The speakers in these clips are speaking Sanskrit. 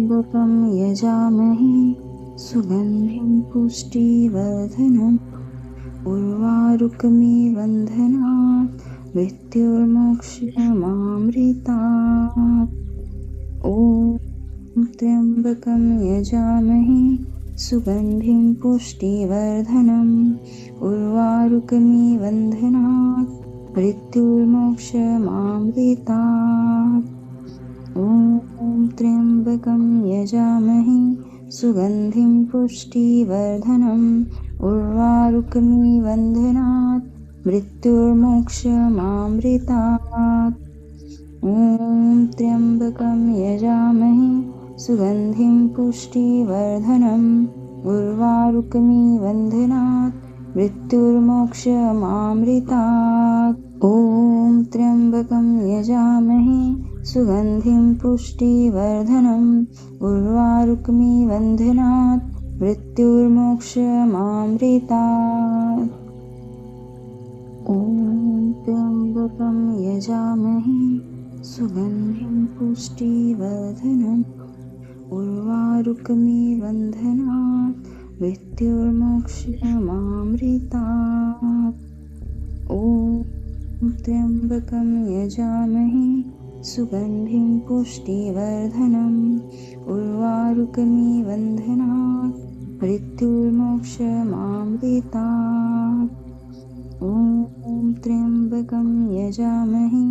त्र्यम्बकं यजामहे सुगन्धिं पुष्टिवर्धनम् उर्वारुकमिव बन्धनात् मृत्युर्मोक्षमामृतात्। ॐ त्र्यम्बकं यजामहे सुगन्धिं पुष्टिवर्धनम् उर्वारुकमिव बन्धनात् मृत्युर्मोक्षमामृतात्। ॐ त्र्यम्बकं यजामहे सुगन्धिं पुष्टिवर्धनम् उर्वारुकमिव बन्धनात् मृत्युर्मोक्षमामृतात्। ॐ त्र्यम्बकं यजामहे सुगन्धिं पुष्टिवर्धनम् उर्वारुकमिव बन्धनात् मृत्युर्मोक्षमामृतात्। ॐ त्र्यम्बकं यजामहे सुगन्धिं पुष्टिवर्धनम् उर्वारुकमिव बन्धनात् मृत्युर्मोक्षमामृतात्। ॐ त्र्यम्बकं यजामहे सुगन्धिं पुष्टिवर्धनम् उर्वारुकमिव बन्धनात् मृत्युर्मोक्षमामृतात्। ॐ त्र्यम्बकं यजामहे सुगन्धिं पुष्टिवर्धनम् उर्वारुकमिव बन्धनात् मृत्युर्मोक्षमामृतात्। ॐ त्र्यम्बकं यजामहे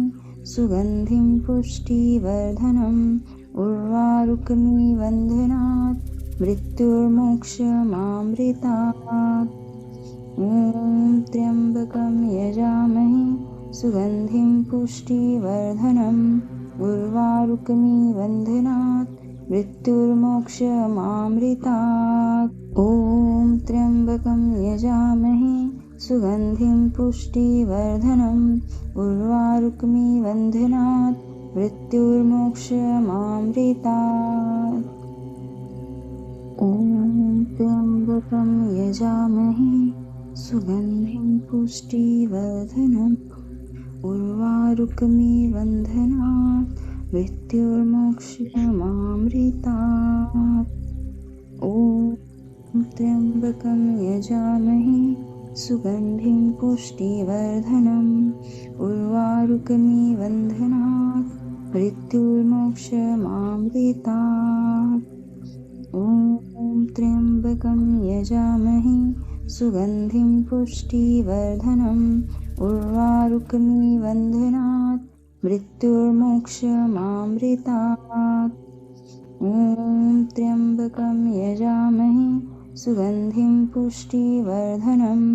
सुगन्धिं पुष्टिवर्धनम् उर्वारुकमिव बन्धनात् मृत्युर्मोक्षमामृतात्। ॐ त्र्यम्बकं यजामहे सुगन्धिं पुष्टिवर्धनम् उर्वारुकमिव बन्धनात् मृत्युर्मोक्षमामृतात्। ॐ त्र्यम्बकं यजामहे सुगन्धिं पुष्टिवर्धनम् उर्वारुकमिव बन्धनात् मृत्युर्मोक्षमामृतात्। ॐ त्र्यम्बकं यजामहे सुगन्धिं पुष्टिवर्धनम् उर्वारुकमिव बन्धनात् मृत्युर्मोक्षमामृतात्। ॐ त्र्यम्बकं यजामहे सुगन्धिं पुष्टिवर्धनम् उर्वारुकमिव बन्धनात् मृत्युर्मोक्षमामृतात्। ॐ त्र्यम्बकं यजामहे सुगन्धिं पुष्टिवर्धनम् उर्वारुकमिव बन्धनात् मृत्युर्मोक्षमामृतात्। ॐ त्र्यम्बकं यजामहे सुगन्धिं पुष्टिवर्धनम्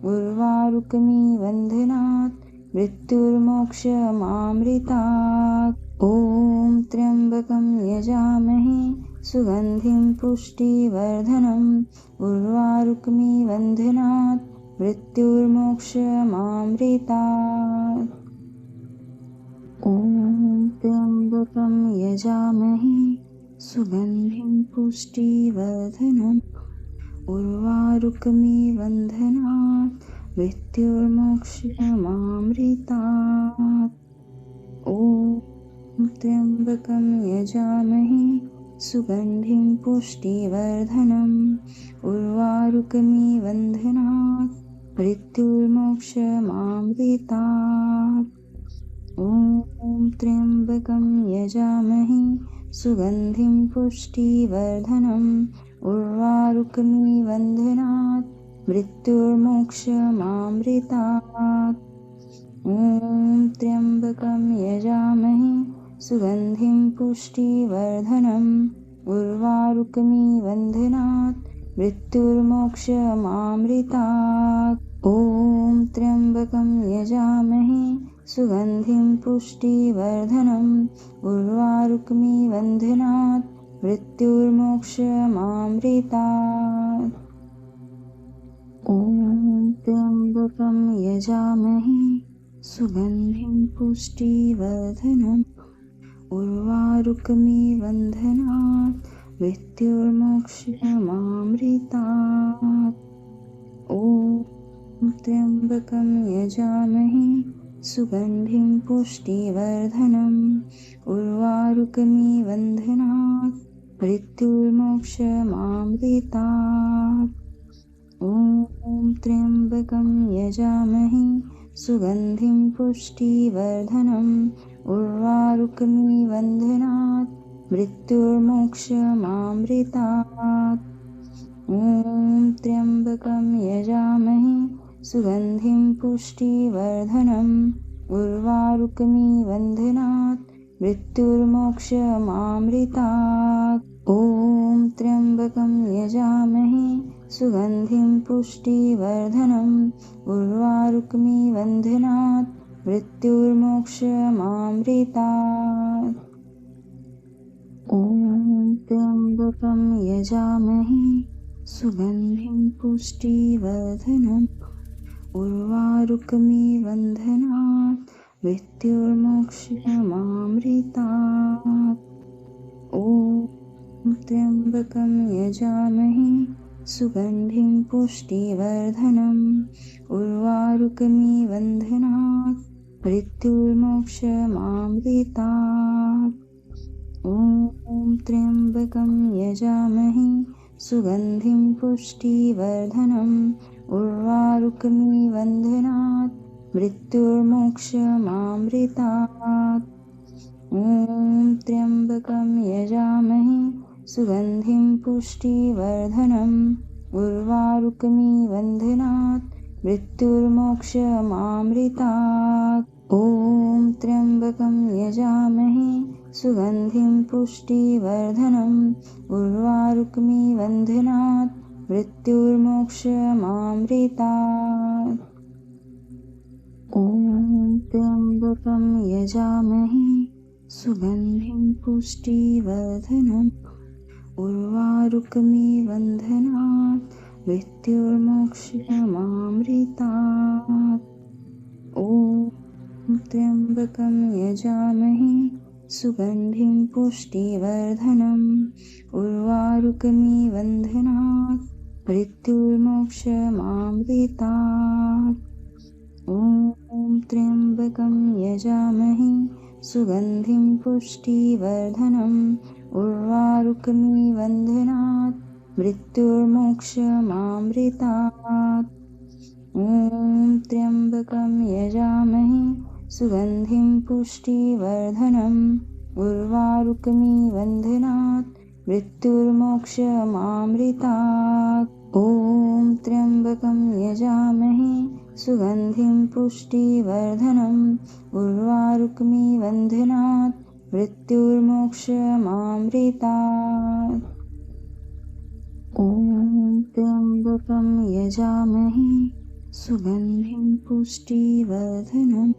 उर्वारुकमिव बन्धनात् मृत्युर्मोक्षमामृतात्। ॐ त्र्यम्बकं यजामहे सुगन्धिं पुष्टिवर्धनम् उर्वारुकमिव बन्धनात् मृत्युर्मोक्षमामृतात्। ॐ त्र्यम्बकं यजामहे सुगन्धिं पुष्टिवर्धनम् उर्वारुकमिव बन्धनात् मृत्युर्मोक्षमामृतात्। ॐ त्र्यम्बकं यजामहे सुगन्धिं पुष्टिवर्धनम् उर्वारुकमिव बन्धनात् मृत्युर्मोक्षमामृतात्। ॐ त्र्यम्बकं यजामहे सुगन्धिं पुष्टिवर्धनम् उर्वारुकमिव बन्धनात् मृत्युर्मोक्षमामृतात्। ॐ त्र्यम्बकं यजामहे सुगन्धिं पुष्टिवर्धनम् उर्वारुकमिव बन्धनात् मृत्युर्मोक्षमामृतात्। ॐ त्र्यम्बकं यजामहे सुगन्धिं पुष्टिवर्धनम् उर्वारुकमिव बन्धनात् मृत्युर्मोक्षमामृतात्। ॐ त्र्यम्बकं यजामहे सुगन्धिं पुष्टिवर्धनम् उर्वारुकमिव बन्धनात् मृत्युर्मोक्षमामृतात्। ॐ त्र्यम्बकं यजामहे सुगन्धिं पुष्टिवर्धनम् उर्वारुकमिव बन्धनात् मृत्युर्मोक्षमामृतात्। ॐ त्र्यम्बकं यजामहे सुगन्धिं पुष्टिवर्धनम् उर्वारुकमिव बन्धनात् मृत्युर्मोक्षमामृतात्। ॐ त्र्यम्बकं यजामहे सुगन्धिं पुष्टिवर्धनम् उर्वारुकमिव बन्धनात् मृत्युर्मोक्षमामृतात्। ॐ त्र्यम्बकं यजामहे सुगन्धिं पुष्टिवर्धनम् उर्वारुकमिव बन्धनात् मृत्युर्मोक्षमामृतात्। ॐ त्र्यम्बकं यजामहे सुगन्धिं पुष्टिवर्धनम् उर्वारुकमिव बन्धनात् मृत्युर्मोक्षमामृतात्। ॐ त्र्यम्बकं यजामहे सुगन्धिं पुष्टिवर्धनम् उर्वारुकमिव बन्धनात् मृत्युर्मोक्षमामृतात्। ॐ त्र्यम्बकं यजामहे सुगन्धिं पुष्टिवर्धनम् उर्वारुकमिव बन्धनात् मृत्युर्मोक्षमामृतात्। ॐ त्र्यम्बकं यजामहे सुगन्धिं पुष्टिवर्धनम् उर्वारुकमिव बन्धनात् मृत्युर्मोक्षमामृतात्। ॐ त्र्यम्बकं यजामहे सुगन्धिं पुष्टिवर्धनम् उर्वारुकमिव बन्धनात् मृत्युर्मोक्षमामृतात्। ॐ त्र्यम्बकं यजामहे सुगन्धिं पुष्टिवर्धनम् उर्वारुकमिव बन्धनात् मृत्युर्मोक्षमामृतात्। ॐ त्र्यम्बकं यजामहे सुगन्धिं पुष्टिवर्धनम् उर्वारुकमिव बन्धनात् मृत्युर्मोक्षमामृतात्। ॐ त्र्यम्बकं यजामहे सुगन्धिं पुष्टिवर्धनम् उर्वारुकमिव बन्धनात् मृत्युर्मोक्षमामृतात्। ॐ त्र्यम्बकं यजामहे सुगन्धिं पुष्टिवर्धनम् उर्वारुकमिव बन्धनात् मृत्युर्मोक्षमामृतात्। ॐ त्र्यम्बकं यजामहे सुगन्धिं पुष्टिवर्धनम् उर्वारुकमिव बन्धनात् मृत्युर्मोक्षमामृतात्। ॐ त्र्यम्बकं यजामहे सुगन्धिं पुष्टिवर्धनम्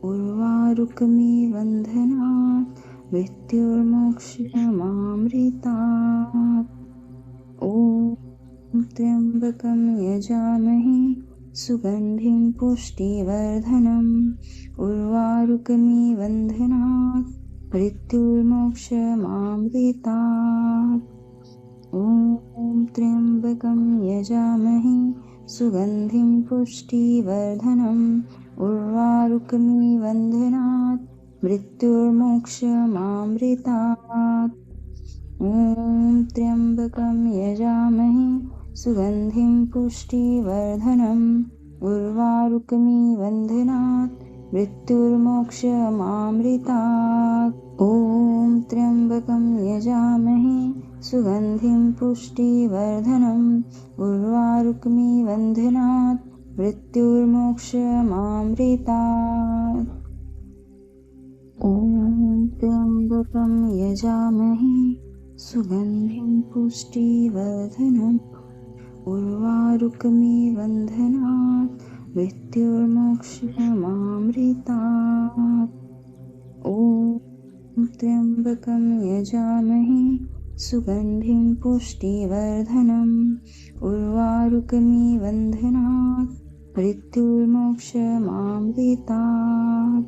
उर्वारुकमिव बन्धनात् मृत्युर्मोक्षमामृतात्। ॐ त्र्यम्बकं यजामहे सुगन्धिं पुष्टिवर्धनम् उर्वारुकमिव बन्धनात् मृत्युर्मोक्षमामृतात्। ॐ त्र्यम्बकं यजामहे सुगन्धिं पुष्टिवर्धनम् उर्वारुकमिव बन्धनात् मृत्युर्मोक्षमामृतात्। ॐ त्र्यम्बकं यजामहे सुगन्धिं पुष्टिवर्धनम् उर्वारुकमिव बन्धनात् मृत्युर्मोक्षमामृतात्। ॐ त्र्यम्बकं यजामहे सुगन्धिं पुष्टिवर्धनम् उर्वारुकमिव बन्धनात् मृत्युर्मोक्षमामृतात्। ॐ त्र्यम्बकं यजामहे सुगन्धिं पुष्टिवर्धनम् उर्वारुकमिव बन्धनात् मृत्युर्मोक्षमामृतात्। ॐ त्र्यम्बकं यजामहे सुगन्धिं पुष्टिवर्धनम् उर्वारुकमिव बन्धनात् मृत्युर्मोक्षमामृतात्।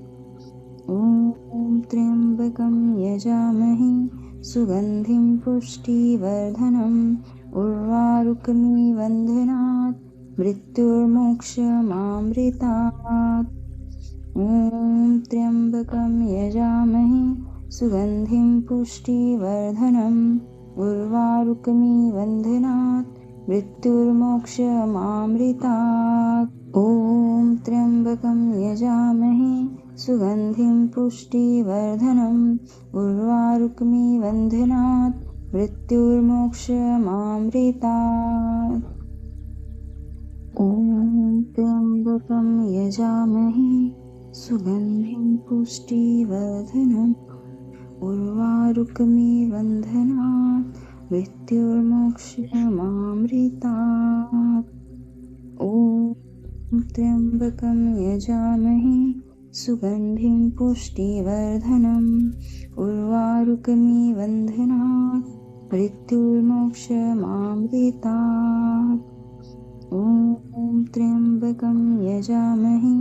ॐ त्र्यम्बकं यजामहे सुगन्धिं पुष्टिवर्धनम् उर्वारुकमिव बन्धनात् मृत्युर्मोक्षमामृतात्। ॐ त्र्यम्बकं यजामहे सुगन्धिं पुष्टिवर्धनम् उर्वारुकमिबन्धनात् मृत्युर्मोक्षमामृतात्। ॐ त्र्यम्बकं यजामहे सुगन्धिं पुष्टिवर्धनम् उर्वारुकमिबन्धनात् मृत्युर्मोक्षमामृतात्। ॐ त्र्यम्बकं यजामहे सुगन्धिं पुष्टिवर्धनम् उर्वारुकमिबन्धनात् मृत्युर्मोक्षमामृतात्। ॐ त्र्यम्बकं यजामहे सुगन्धिं पुष्टिवर्धनम् उर्वारुकमिबन्धनात् मृत्युर्मोक्षमामृतात्। ॐ त्र्यम्बकं यजामहे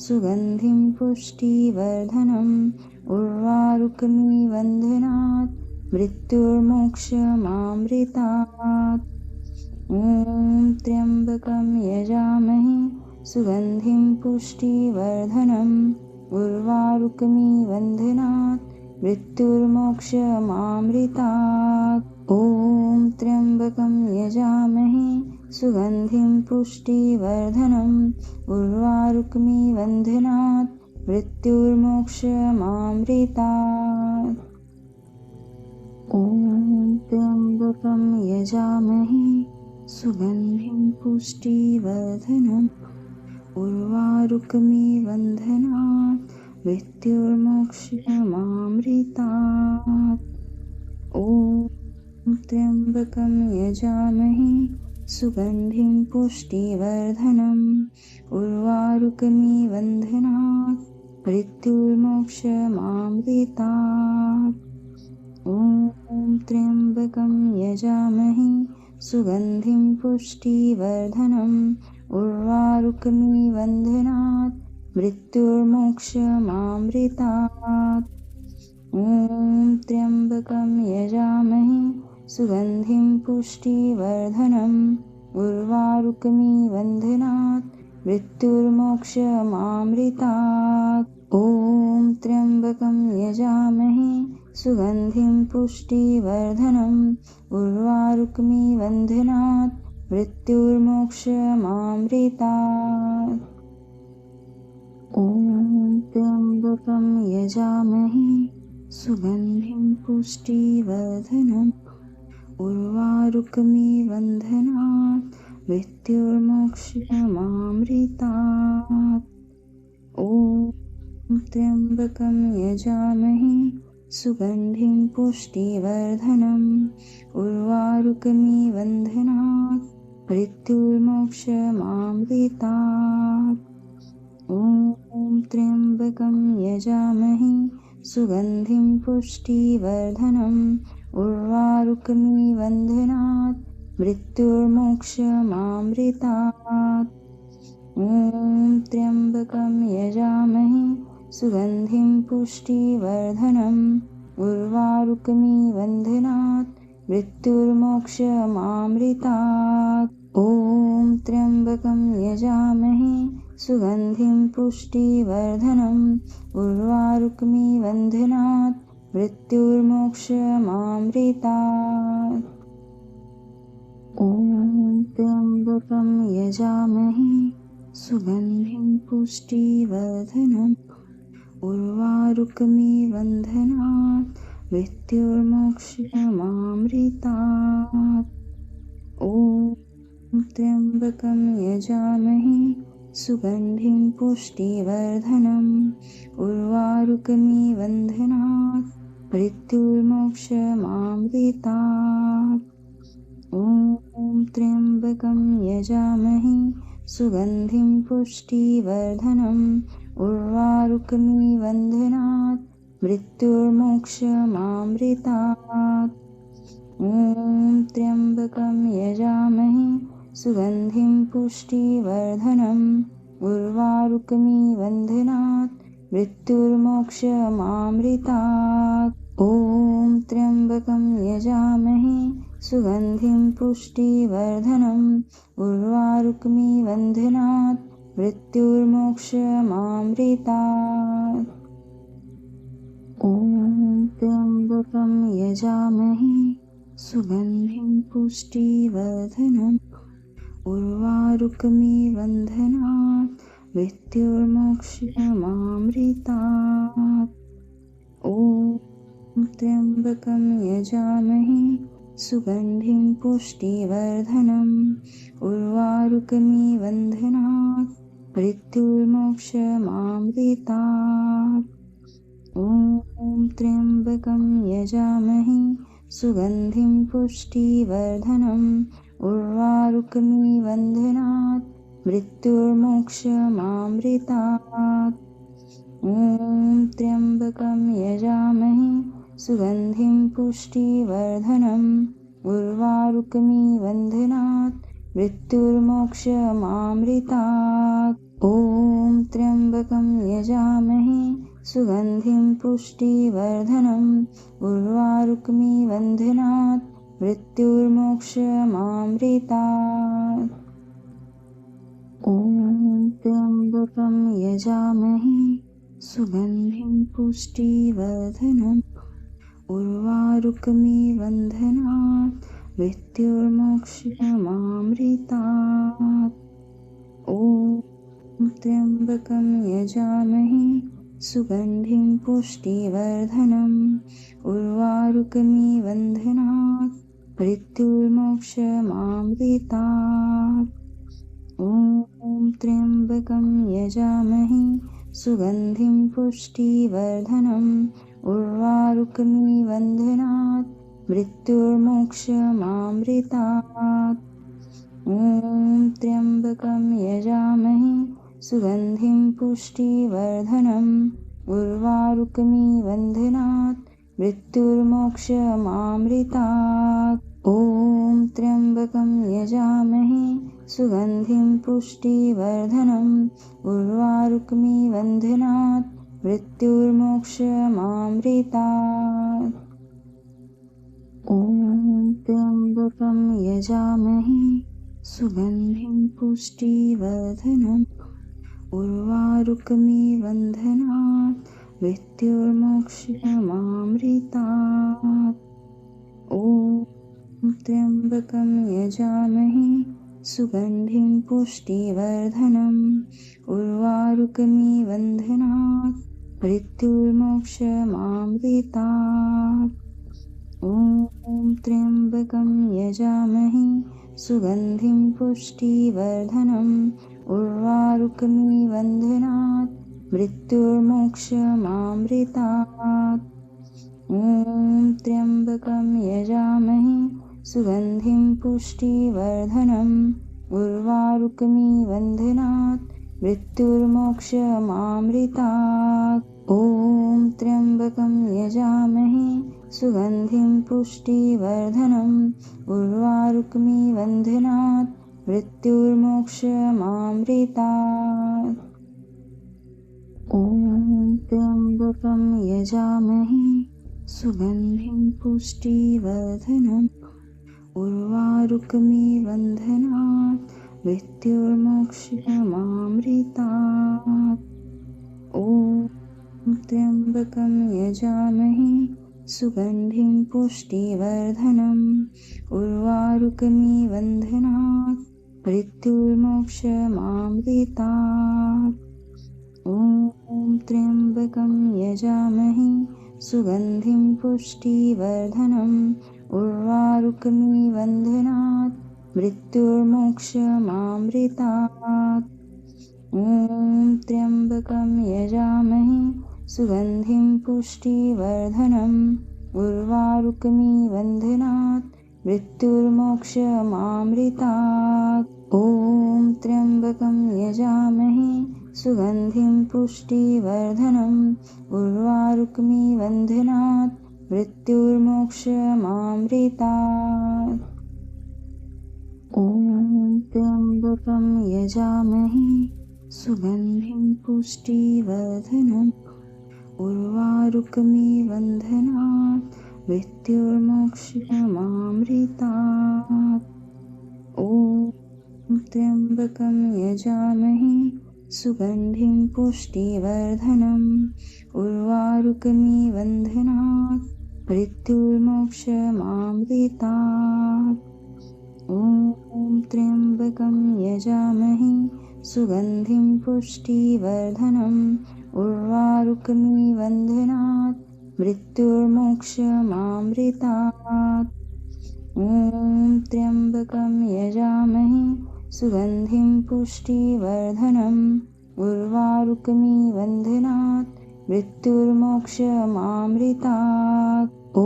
सुगन्धिं पुष्टिवर्धनम् उर्वारुकमिबन्धनात् मृत्युर्मोक्षमामृतात्। ॐ त्र्यम्बकं यजामहे सुगन्धिं पुष्टिवर्धनम् उर्वारुकमिबन्धनात् मृत्युर्मोक्षमामृतात्। ॐ त्र्यम्बकं यजामहे सुगन्धिं पुष्टिवर्धनम् उर्वारुकमिबन्धनात् मृत्युर्मोक्षमामृतात्। ॐ त्र्यम्बकं यजामहे सुगन्धिं पुष्टिवर्धनम् उर्वारुकमिबन्धनात् मृत्युर्मोक्षमामृतात्। ॐ त्र्यम्बकं यजामहे सुगन्धिं पुष्टिवर्धनम् उर्वारुकमिबन्धनात् मृत्युर्मोक्षमामृतात्। ॐ त्र्यम्बकं यजामहे सुगन्धिं पुष्टिवर्धनम् उर्वारुकमिबन्धनात् मृत्युर्मोक्षमामृतात्। ॐ त्र्यम्बकं यजामहे सुगन्धिं पुष्टिवर्धनम् उर्वारुकमिबन्धनात् मृत्युर्मोक्षमामृतात्। ॐ त्र्यम्बकं यजामहे सुगन्धिं पुष्टिवर्धनम् उर्वारुकमिबन्धनात् मृत्युर्मोक्षमामृतात्। ॐ त्र्यम्बकं यजामहे सुगन्धिं पुष्टिवर्धनम् उर्वारुकमिबन्धनात् मृत्युर्मोक्षमामृतात्। ॐ त्र्यम्बकं यजामहे सुगन्धिं पुष्टिवर्धनम् उर्वारुकमिबन्धनात् मृत्युर्मोक्षमामृतात्। ॐ त्र्यम्बकं यजामहे सुगन्धिं पुष्टिवर्धनम् उर्वारुकमिबन्धनात् मृत्युर्मोक्षमामृतात्। ॐ त्र्यम्बकं यजामहे सुगन्धिं पुष्टिवर्धनम् उर्वारुकमिबन्धनात् मृत्युर्मोक्षमामृतात्। ॐ त्र्यम्बकं यजामहे सुगन्धिं पुष्टिवर्धनम् उर्वारुकमिबन्धनात् मृत्युर्मोक्षमामृतात्। ॐ त्र्यम्बकं यजामहे सुगन्धिं पुष्टिवर्धनम् उर्वारुकमिबन्धनात् मृत्युर्मोक्षमामृतात्। ॐ त्र्यम्बकं यजामहे सुगन्धिं पुष्टिवर्धनम् उर्वारुकमिबन्धनात् मृत्युर्मोक्षमामृतात्। ॐ त्र्यम्बकं यजामहे सुगन्धिं पुष्टिवर्धनम् उर्वारुकमिबन्धनात् मृत्युर्मोक्षमामृतात्। ॐ त्र्यम्बकं यजामहे सुगन्धिं पुष्टिवर्धनम् उर्वारुकमिबन्धनात् मृत्युर्मोक्षमामृतात्। ॐ त्र्यम्बकं यजामहे सुगन्धिं पुष्टिवर्धनम् उर्वारुकमिबन्धनात् मृत्युर्मोक्षमामृतात्। ॐ त्र्यम्बकं यजामहे सुगन्धिं पुष्टिवर्धनम् उर्वारुकमिव बन्धनात् मृत्युर्मोक्षमामृतात्। ॐ त्र्यम्बकं यजामहे सुगन्धिं पुष्टिवर्धनम् उर्वारुकमिव बन्धनात् मृत्युर्मोक्षमामृतात्। ॐ त्र्यम्बकं यजामहे सुगन्धिं पुष्टिवर्धनम् उर्वारुकमिव बन्धनात् मृत्युर्मोक्षमामृतात्। ॐ त्र्यम्बकं यजामहे सुगन्धिं पुष्टिवर्धनम् उर्वारुकमिव बन्धनात् मृत्युर्मोक्षमामृतात्। ॐ त्र्यम्बकं यजामहे सुगन्धिं पुष्टिवर्धनम् उर्वारुकमिव बन्धनात् मृत्युर्मोक्षमामृतात्। ॐ त्र्यम्बकं यजामहे सुगन्धिं पुष्टिवर्धनम् उर्वारुकमिव बन्धनात् मृत्युर्मोक्षमामृतात्। ॐ त्र्यम्बकं यजामहे सुगन्धिं पुष्टिवर्धनम् उर्वारुकमिव बन्धनात् मृत्युर्मोक्षमामृतात्। ॐ त्र्यम्बकं यजामहे सुगन्धिं पुष्टिवर्धनम् उर्वारुकमिव बन्धनात् मृत्युर्मोक्षमामृतात्। ॐ त्र्यम्बकं यजामहे सुगन्धिं पुष्टिवर्धनम् उर्वारुकमिव बन्धनात् मृत्युर्मोक्षमामृतात्। ॐ त्र्यम्बकं यजामहे सुगन्धिं पुष्टिवर्धनम् उर्वारुकमिव बन्धनात् मृत्युर्मोक्षमामृतात्। ॐ त्र्यम्बकं यजामहे सुगन्धिं पुष्टिवर्धनम् उर्वारुकमिव बन्धनात् मृत्युर्मोक्षमामृतात्। ॐ त्र्यम्बकं यजामहे सुगन्धिं पुष्टिवर्धनम् उर्वारुकमिव बन्धनात् मृत्युर्मोक्षमामृतात्। ॐ त्र्यम्बकं यजामहे सुगन्धिं पुष्टिवर्धनम् उर्वारुकमिव बन्धनात् मृत्युर्मोक्षमामृतात्। ॐ त्र्यम्बकं यजामहे सुगन्धिं पुष्टिवर्धनम् उर्वारुकमिव बन्धनात् मृत्युर्मोक्षमामृतात्। ॐ त्र्यम्बकं यजामहे सुगन्धिं पुष्टिवर्धनम् उर्वारुकमिव बन्धनात् मृत्युर्मोक्षमामृतात्। ॐ त्र्यम्बकं यजामहे सुगन्धिं पुष्टिवर्धनम् उर्वारुकमिव बन्धनात् मृत्युर्मोक्षमामृतात्। ॐ त्र्यम्बकं यजामहे सुगन्धिं पुष्टिवर्धनम् उर्वारुकमिव बन्धनात् मृत्युर्मोक्षमामृतात्। ॐ त्र्यम्बकं यजामहे सुगन्धिं पुष्टिवर्धनम् उर्वारुकमिव बन्धनात् मृत्युर्मोक्षमामृतात्। ॐ त्र्यम्बकं यजामहे सुगन्धिं पुष्टिवर्धनम् उर्वारुकमिव बन्धनात् मृत्युर्मोक्षमामृतात्। ॐ त्र्यम्बकं यजामहे सुगन्धिं पुष्टिवर्धनम् उर्वारुकमिव बन्धनात् मृत्युर्मोक्षमामृतात्। ॐ त्र्यम्बकं यजामहे सुगन्धिं पुष्टिवर्धनम् उर्वारुकमिव बन्धनात् मृत्युर्मोक्षमामृतात्। ॐ त्र्यम्बकं यजामहे सुगन्धिं पुष्टिवर्धनम् उर्वारुकमिव बन्धनात् मृत्युर्मोक्षमामृतात्। ॐ त्र्यम्बकं यजामहे सुगन्धिं पुष्टिवर्धनम् उर्वारुकमिव बन्धनात् मृत्युर्मोक्षमामृतात्। ॐ त्र्यम्बकं यजामहे सुगन्धिं पुष्टिवर्धनम् उर्वारुकमिव बन्धनात् मृत्युर्मोक्षमामृतात्। ॐ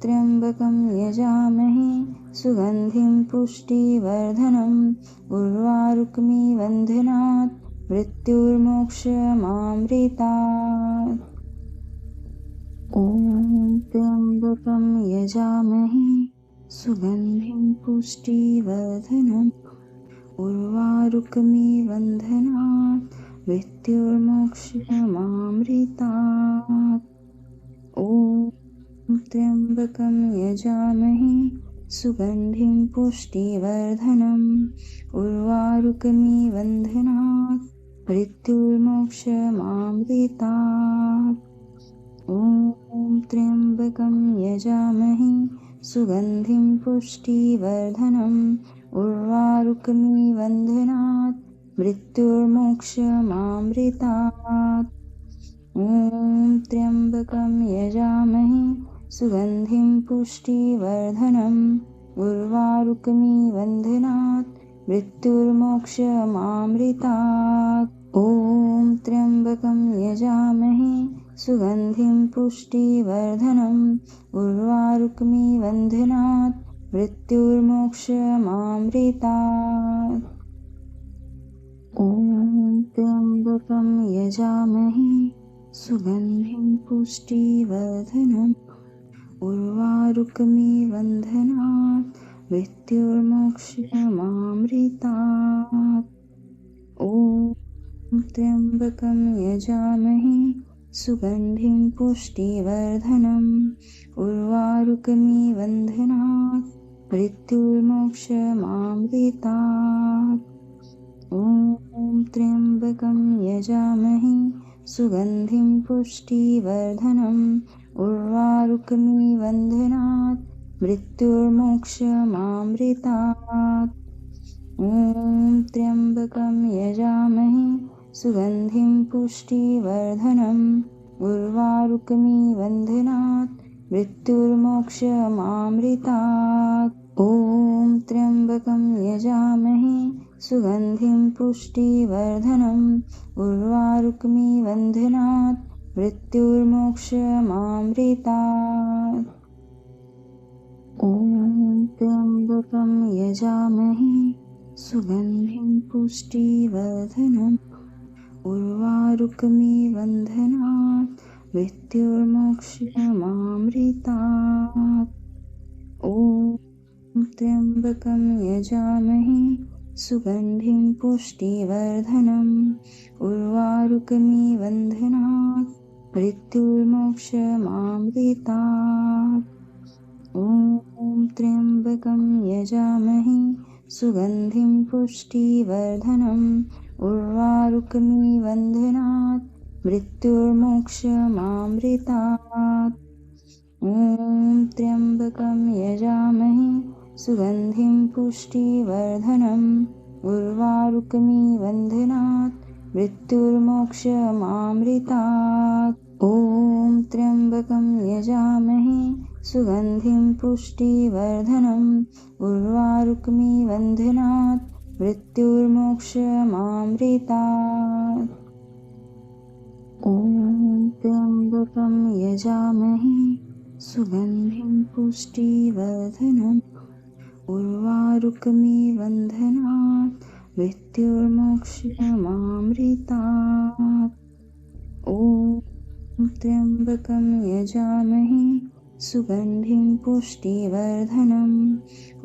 त्र्यम्बकं यजामहे सुगन्धिं पुष्टिवर्धनम् उर्वारुकमिव बन्धनात् मृत्युर्मोक्षमामृतात्। ॐ त्र्यम्बकं यजामहे सुगन्धिं पुष्टिवर्धनम् उर्वारुकमिव बन्धनात् मृत्युर्मोक्षमामृतात्। ॐ त्र्यम्बकं यजामहे सुगन्धिं पुष्टिवर्धनम् उर्वारुकमिव बन्धनात् मृत्युर्मोक्षमामृतात्। ॐ त्र्यम्बकं यजामहे सुगन्धिं पुष्टिवर्धनम् उर्वारुकमिव बन्धनात् मृत्युर्मोक्षमामृतात्। ॐ त्र्यम्बकं यजामहे सुगन्धिं पुष्टिवर्धनम् उर्वारुकमिव बन्धनात् मृत्युर्मोक्षमामृतात्। ॐ त्र्यम्बकं यजामहे सुगन्धिं पुष्टिवर्धनम् उर्वारुकमिव बन्धनात् मृत्युर्मोक्षमामृतात्। ॐ त्र्यम्बकं यजामहे सुगन्धिं पुष्टिवर्धनम् उर्वारुकमिव बन्धनात् मृत्युर्मोक्षमामृतात्। ॐ त्र्यम्बकं यजामहे सुगन्धिं पुष्टिवर्धनम् उर्वारुकमिव बन्धनात् मृत्युर्मोक्षमामृतात्। ॐ त्र्यम्बकं यजामहे सुगन्धिं पुष्टिवर्धनम् उर्वारुकमिव बन्धनात् मृत्युर्मोक्षमामृतात्। ॐ त्र्यम्बकं यजामहे सुगन्धिं पुष्टिवर्धनम् उर्वारुकमिव बन्धनात् मृत्युर्मोक्षमामृतात्। ॐ त्र्यम्बकं यजामहे सुगन्धिं पुष्टिवर्धनम् उर्वारुकमिव बन्धनात् मृत्युर्मोक्षमामृतात्। ॐ त्र्यम्बकं यजामहे सुगन्धिं पुष्टिवर्धनम् उर्वारुकमिव बन्धनात् मृत्युर्मोक्षमामृतात्। ॐ त्र्यम्बकं यजामहे सुगन्धिं पुष्टिवर्धनम् उर्वारुकमिव बन्धनात् मृत्युर्मोक्षमामृतात्। ॐ त्र्यम्बकं यजामहे सुगन्धिं पुष्टिवर्धनम् उर्वारुकमिव बन्धनात् मृत्युर्मोक्षमामृतात्। ॐ त्र्यम्बकं यजामहे सुगन्धिं पुष्टिवर्धनम् उर्वारुकमिव बन्धनात् मृत्युर्मोक्षमामृतात्। ॐ त्र्यम्बकं यजामहे सुगन्धिं पुष्टिवर्धनम् उर्वारुकमिव बन्धनात् मृत्युर्मोक्षमामृतात्। ॐ त्र्यम्बकं यजामहे सुगन्धिं पुष्टिवर्धनम् उर्वारुकमिव बन्धनात् मृत्युर्मोक्षमामृतात्। ॐ त्र्यम्बकं यजामहे सुगन्धिं पुष्टिवर्धनम्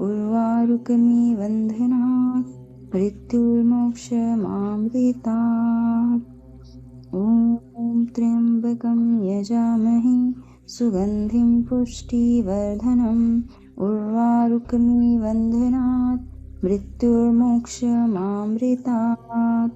उर्वारुकमिव बन्धनात् मृत्युर्मोक्षमामृतात्। ॐ त्र्यम्बकं यजामहे सुगन्धिं पुष्टिवर्धनम् उर्वारुकमिव बन्धनात् मृत्युर्मोक्षमामृतात्।